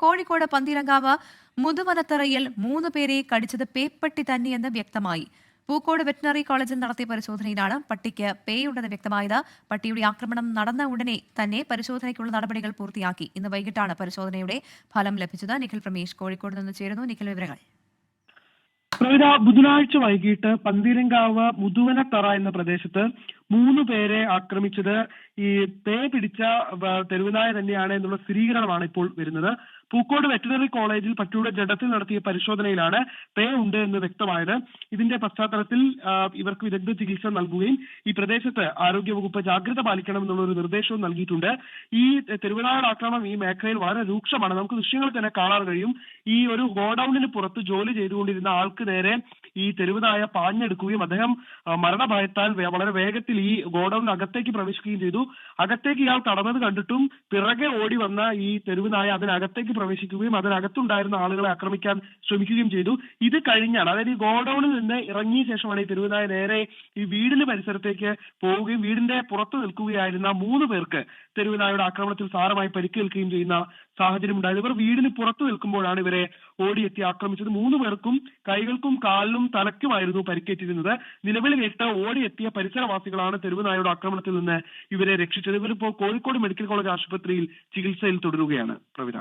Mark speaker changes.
Speaker 1: കോഴിക്കോട് പന്തീരങ്കാവ് മുതുവനത്തറയിൽ 3 പേരെ കടിച്ചത് പേപ്പട്ടി തന്നെയെന്ന് വ്യക്തമായി. പൂക്കോട് വെറ്റിനറി കോളേജിൽ നടത്തിയ പരിശോധനയിലാണ് പട്ടിക്ക് പേയുണ്ടെന്ന് വ്യക്തമായത്. പട്ടിയുടെ ആക്രമണം നടന്ന ഉടനെ തന്നെ പരിശോധനയ്ക്കുള്ള നടപടികൾ പൂർത്തിയാക്കി. ഇന്ന് വൈകിട്ടാണ് പരിശോധനയുടെ ഫലം ലഭിച്ചത്. നിഖിൽ പ്രമേഷ് കോഴിക്കോട് നിന്ന് ചേരുന്നു. നിഖിൽ, വിവരങ്ങൾ.
Speaker 2: ബുധനാഴ്ച വൈകിട്ട് പന്തീരങ്കാവ് മുതുവനത്തറ എന്ന പ്രദേശത്ത് 3 പേരെ ആക്രമിച്ചത് ഈ പേ പിടിച്ച തെരുവുനായ തന്നെയാണ് എന്നുള്ള സ്ഥിരീകരണമാണ് ഇപ്പോൾ വരുന്നത്. പൂക്കോട് വെറ്റിനറി കോളേജിൽ പട്ടിയുടെ ജഡത്തിൽ നടത്തിയ പരിശോധനയിലാണ് പേ ഉണ്ട് എന്ന് വ്യക്തമായത്. ഇതിന്റെ പശ്ചാത്തലത്തിൽ ഇവർക്ക് വിദഗ്ധ ചികിത്സ നൽകുകയും ഈ പ്രദേശത്ത് ആരോഗ്യവകുപ്പ് ജാഗ്രത പാലിക്കണം എന്നുള്ള ഒരു നിർദ്ദേശവും നൽകിയിട്ടുണ്ട്. ഈ തെരുവുനായയുടെ ആക്രമണം ഈ മേഖലയിൽ വളരെ രൂക്ഷമാണ്. നമുക്ക് ദൃശ്യങ്ങൾ തന്നെ കാണാൻ കഴിയും. ഈ ഒരു ഗോഡൌണിന് പുറത്ത് ജോലി ചെയ്തുകൊണ്ടിരുന്ന ആൾക്ക് നേരെ ഈ തെരുവുനായ പാഞ്ഞെടുക്കുകയും അദ്ദേഹം മരണഭയത്താൽ വളരെ വേഗത്തിൽ ഈ ഗോഡൌണിനകത്തേക്ക് പ്രവേശിക്കുകയും ചെയ്തു. അകത്തേക്ക് ഇയാൾ കടന്നത് കണ്ടിട്ടും പിറകെ ഓടി വന്ന ഈ തെരുവുനായ അതിനകത്തേക്ക് പ്രവേശിക്കുകയും അതിനകത്തുണ്ടായിരുന്ന ആളുകളെ ആക്രമിക്കാൻ ശ്രമിക്കുകയും ചെയ്തു. ഇത് കഴിഞ്ഞാണ്, അതായത് ഈ ഗോഡൌണിൽ നിന്ന് ഇറങ്ങിയ ശേഷമാണ് ഈ തെരുവുനായ നേരെ ഈ വീടിന് പരിസരത്തേക്ക് പോവുകയും വീടിന്റെ പുറത്ത് നിൽക്കുകയായിരുന്ന 3 പേർക്ക് തെരുവുനായയുടെ ആക്രമണത്തിൽ സാരമായി പരിക്കേൽക്കുകയും ചെയ്യുന്ന സാഹചര്യം ഉണ്ടായത്. ഇവർ വീടിന് പുറത്തു നിൽക്കുമ്പോഴാണ് ഇവരെ ഓടിയെത്തി ആക്രമിച്ചത്. 3 പേർക്കും കൈകൾക്കും കാലിനും തലയ്ക്കുമായിരുന്നു പരിക്കേറ്റിരുന്നത്. നിലവിൽ കേട്ട് ഓടിയെത്തിയ പരിസരവാസികളാണ് തെരുവുനായയുടെ ആക്രമണത്തിൽ നിന്ന് ഇവരെ രക്ഷിച്ചത്. ഇവരിപ്പോൾ കോഴിക്കോട് മെഡിക്കൽ കോളേജ് ആശുപത്രിയിൽ ചികിത്സയിൽ തുടരുകയാണ്. പ്രവീണ.